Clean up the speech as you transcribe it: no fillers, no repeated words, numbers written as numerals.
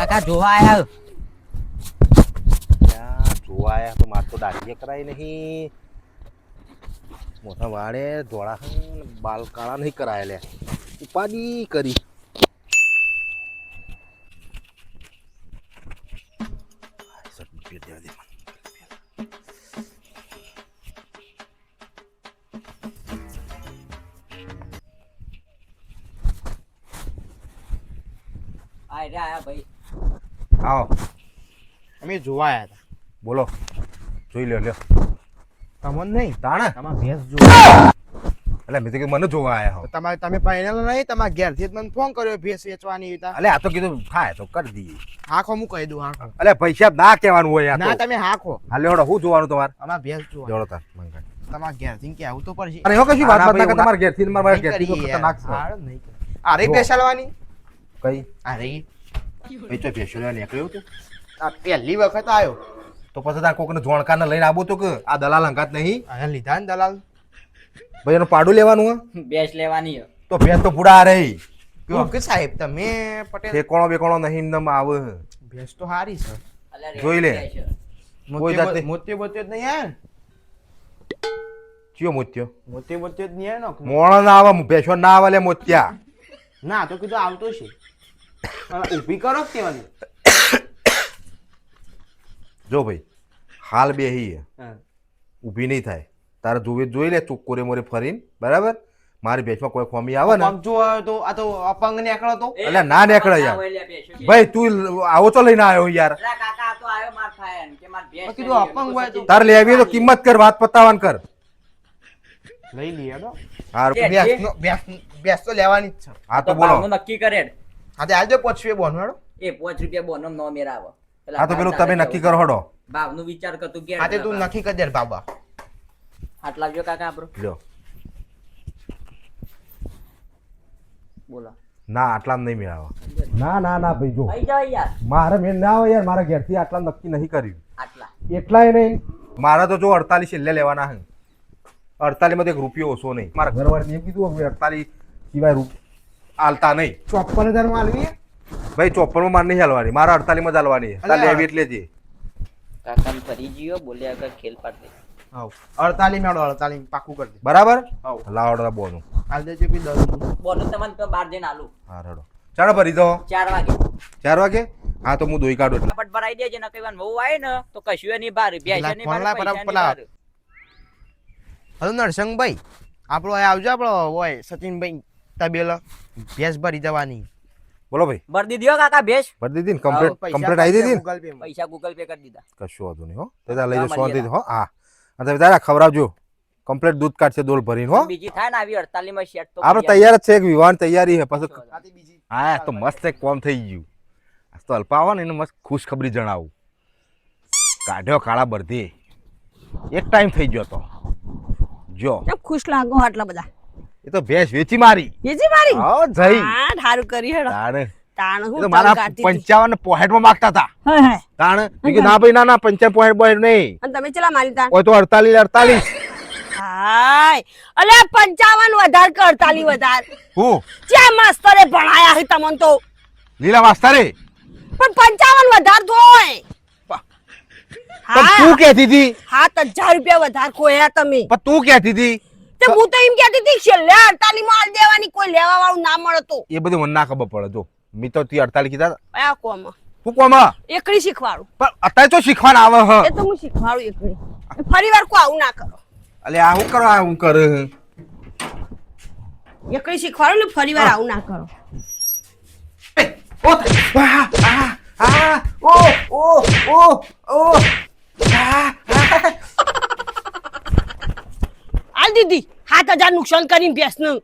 કાકા જોવા આયા જોવા આયા તો માર તો દાઢીએ કરાય નહીં મોટા વાળે ધોળા બાલ કાળા નહીં કરાય લે ઉપાડી કરી આયા ભાઈ આવો અમે જોવા આવ્યા હતા. બોલો જોઈ લ્યો લ્યો તમને નહીં તાણે તમારા ભેંસ જોવા એટલે મેં તો કીધું મને જોવા આયા હો તમારે તમે પહેરેલો નહીં તમારા ઘેરથી જ મને ફોન કર્યો ભેંસ વેચવાની હતા. અલે આ તો કીધું થાય તો કરી દઈએ હાખો હું કહી દઉં હાખો. અલે પૈસા ના કહેવાનું હોય યાર ના તમે હાખો હાલે હોડો હું જોવાનું તમારે અમારા ભેંસ જોવા જોડો તાર મંગાઈ તમારા ઘેરથી કે આવું તો પડશે. અરે હો કશું વાત ના તમારે ઘેરથી ને મારા નહીં ઘેરથી તો કરીએ ખતરનાક છે યાર. નહીં કરીએ. અરે ભેંસ લેવાની કઈ અરે એ તો ભેંસો લેવા નીકળ્યો તો આ પહેલી વખત આવ્યો તો પછી તાર કોકને જોણકારને લઈને આવો તો કે આ દલાલ અંગાત નહીં અહીંયા લીધા ને દલાલ ભાઈ એનું પાડું લેવાનું હે બેસ લેવાની હે. તો ભેંસ તો પૂડા આ રહી ઓકે સાહેબ તમે પટેલ ઠેકોણો બેકોણો નહીં નમ આવે ભેંસ તો સારી છે. અલ્યા જોઈ લે. રેડી છે. કોઈ જાતે. મોતી બોત્યો જ નહીં યાર ચિયો મોત્યો મોતી બોત્યો જ નહીં યાર નો મોણો ના આવે ભેંસો ના આવે લે મોત્યા ના તો કીધું આવતો છે ઊભી કરો કે તેવાની જો ભાઈ હાલ બેહી હા ઊભી નહીં થાય તારે જોઈ લે ચોક્કોરે મોરે ફરીને બરાબર મારી ભેંસમાં કોઈ ખોમી આવે ને પગ જો તો આ તો અપંગ નીકળો તો એ, અલ્યા ના નીકળે યાર. ના હોય લ્યા બેસો. ભાઈ તું આવો તો લઈને આવ્યો યાર અલ્યા કાકા આ તો આવ્યો માર ખાય ને કે માર ભેંસ મેં કીધું કરી, અપંગ હોય તો તારે લેવી હોય તો કિંમત કર વાત પતાવન કર લઈ લઈએ તો હાર ભેંસ તો લેવાની જ છે. હા તો તો બોલો ભાવનું નક્કી કરે ને. આજે આજે પોચવે બોનવાડો એ 5 રૂપિયા બોનો નો મેરાવો. પેલા હા તો પેલું ભાવ તમે તારે નક્કી જવું. કરો હડો ભાવનું વિચાર કર તું ઘેર આજે તું ના નક્કી કરી દે બાબા હાથ લાવજો કાકા આપણો લ્યો બોલો ના આટલા નહીં મેળાવા ના ના ના ભાઈ જો આઈ જાવ યાર મારે મેં ના આવે યાર મારા ઘેરથી આટલા નક્કી નહીં કર્યું આટલા એટલાય નહીં મારા તો જો 48 છેલ્લે લેવાના હે 48 માં તો 1 રૂપિયો ઓછો નહીં મારા ઘરવાળાને એમ કીધું હવે 48 સિવાય આલતા નહીં 54,000 માં આલવી ભાઈ 54 માં માર નહીં હાલવાની મારા 48 માં જ હાલવાની તાર લેવી એટલે જ કાકા ફરી જીયો બોલ્યા આગળ ખેલ પાડ દે હાવ 48 મેળો 48 પાકું કરી દે બરાબર હાવ લાવડો બોનું આલ દેજો બી 10 બોનો તમને તો 12 જણ આલું હા રડો ચાલો ભરી દો 4 વાગે 4 વાગે હા તો હું દોઈ કાઢું એટલે ફટાફટ ભરાઈ દેજે ન કઈવાન બહુ આવે ને તો કશું નહીં બાર બેસે નહીં ફોન લાય બાર પેલા હલો નરસંગભાઈ આપણો અહીં આવજો આપણો હોય સચિનભાઈ તબેલો ભેંસ ભરી જવાની બોલો ભાઈ ભર દીધો કાકા ભેંસ ભરી દીધી ને કમ્પ્લીટ આવી દીધી ને ગૂગલ પે પૈસા ગૂગલ પે કરી દીધા કશું વાંધો નહીં હો તે તાર લઈ હા, જશો શાંતિ મળી હો હા અને તમે તારા ખવડાવજો કમ્પ્લીટ દૂધ કાઢશે ડોલ ભરીને હો બીજી થાય ને આવી 48 માં સેટ તો આપણે તૈયાર જ છે એક વિવાહ તૈયારી છે પછી ખાતી બીજી હા તો મસ્ત એક કોમ થઈ ગયું આ તો અલ્પા આવે ને એને મસ્ત ખુશખબરી જણાવું કાઢ્યો કાળા બરધી એક ટાઈમ થઈ ગયો તો જો કેમ ખુશ લાગો આટલા બધા એ તો ભેંસ વેચી મારી વેચી મારી હા જઈ હા ઠારું કરી હેડો તાણે તાણ એ હું તો મારા 55 પોઈન્ટ માં માંગતા હતા હે હે તાણે મેં કીધું ના ભાઈ ના 55 પોઈન્ટ નહીં અને તમે ચલા મારી તાણ હોય તો 48 હાય અલે 55 વધાર કે 48 વધાર હું ચા માસ્તરે ભણાયા હે તમને તો લીલા માસ્તરે પણ 55 વધાર થોય પણ તું કહેતી હતી 7000 રૂપિયા વધાર ખોયા તમે પણ તું કહેતી હતી તે હું તો એમ કહેતી હતી છેલ્લે 48 માં આલ દેવાની કોઈ લેવા વાળું ના મળે તો એ બધું મને ના ખબર પડે જો મી તો 48 કીધા આ કોમ હું કોમ એકડી શીખવાડું પણ અત્યારે તો શીખવાના આવે હ એ તો હું શીખવાડું એકડી ફરી વાર કોઈ આવું ના કરો અલે આ હું કરો આ હું કરે એકડી શીખવાડું ને ફરી વાર આવું ના કરો ઓ આલ દીધી 7000 નુકસાન કરીને ભેંસનું